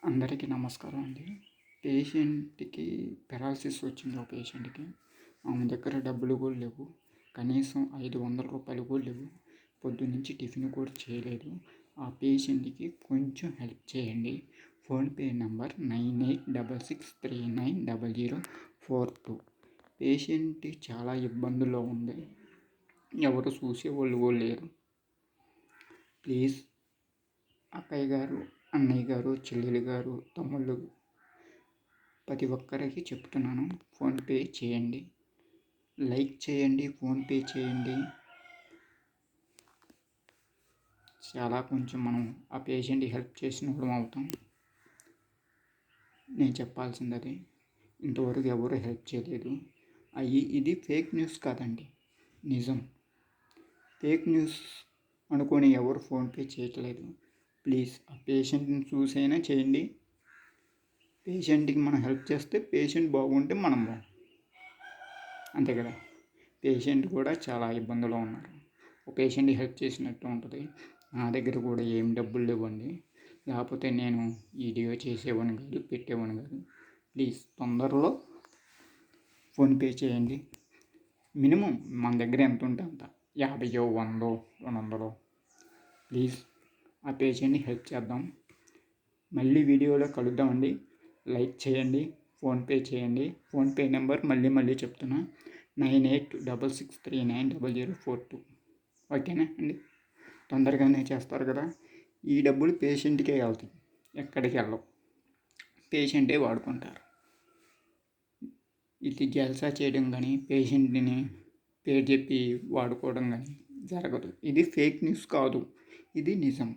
అందరికీ నమస్కారం అండి. పేషెంట్‌కి పెరాలసిస్ వచ్చింది ఒక పేషెంట్‌కి. ఆమె దగ్గర డబ్బులు కూడా లేవు. కనీసం రూ. 500 కూడా లేవు. పొద్దున్నుంచి టిఫిన్ కూడా చేయలేదు. ఆ పేషెంట్‌కి కొంచెం హెల్ప్ చేయండి. PhonePe number 9866390042. పేషెంట్ చాలా ఇబ్బందుల్లో ఉంది. ఎవరు చూసేవాళ్ళు కూడా లేరు. ప్లీజ్ అక్కయ్య గారు, అన్నయ్య గారు, చెల్లెలు గారు, తమ్ముళ్ళు ప్రతి ఒక్కరికి చెప్తున్నాను, ఫోన్పే చేయండి. లైక్ చేయండి, ఫోన్పే చేయండి. చాలా కొంచెం మనం ఆ పేషెంట్కి హెల్ప్ చేసిన వాళ్ళం అవుతాం. నేను చెప్పాల్సింది అది. ఇంతవరకు ఎవరు హెల్ప్ చేయలేదు. ఇది ఫేక్ న్యూస్ కాదండి, నిజం. ఫేక్ న్యూస్ అనుకొని ఎవరు ఫోన్పే చేయట్లేదు. ప్లీజ్ ఆ పేషెంట్ని చూసైనా చేయండి. పేషెంట్కి మనం హెల్ప్ చేస్తే పేషెంట్ బాగుంటే మనం అంతే కదా. పేషెంట్ కూడా చాలా ఇబ్బందులో ఉన్నారు. ఒక పేషెంట్కి హెల్ప్ చేసినట్టు ఉంటుంది. నా దగ్గర కూడా ఏం డబ్బులు లేవండి, లేకపోతే నేను వీడియో చేసేవాడిని కాదు, పెట్టేవాడిని కాదు. ప్లీజ్ తొందరలో ఫోన్పే చేయండి. మినిమం మన దగ్గర ఎంత ఉంటే అంత, 50, 100, 200. ప్లీజ్ ఆ పేషెంట్ని హెల్ప్ చేద్దాం. మళ్ళీ వీడియోలో కలుద్దామండి. లైక్ చేయండి, ఫోన్పే చేయండి. ఫోన్పే నెంబర్ మళ్ళీ చెప్తున్నా, 9866390042. ఓకేనా అండి? తొందరగానే చేస్తారు కదా. ఈ డబ్బులు పేషెంట్కే వెళ్తాయి, ఎక్కడికి వెళ్ళవు. పేషెంటే వాడుకుంటారు. ఇది జల్సా చేయడం కానీ, పేషెంట్ని పేరు చెప్పి వాడుకోవడం కానీ జరగదు. ఇది ఫేక్ న్యూస్ కాదు, ఇది నిజం.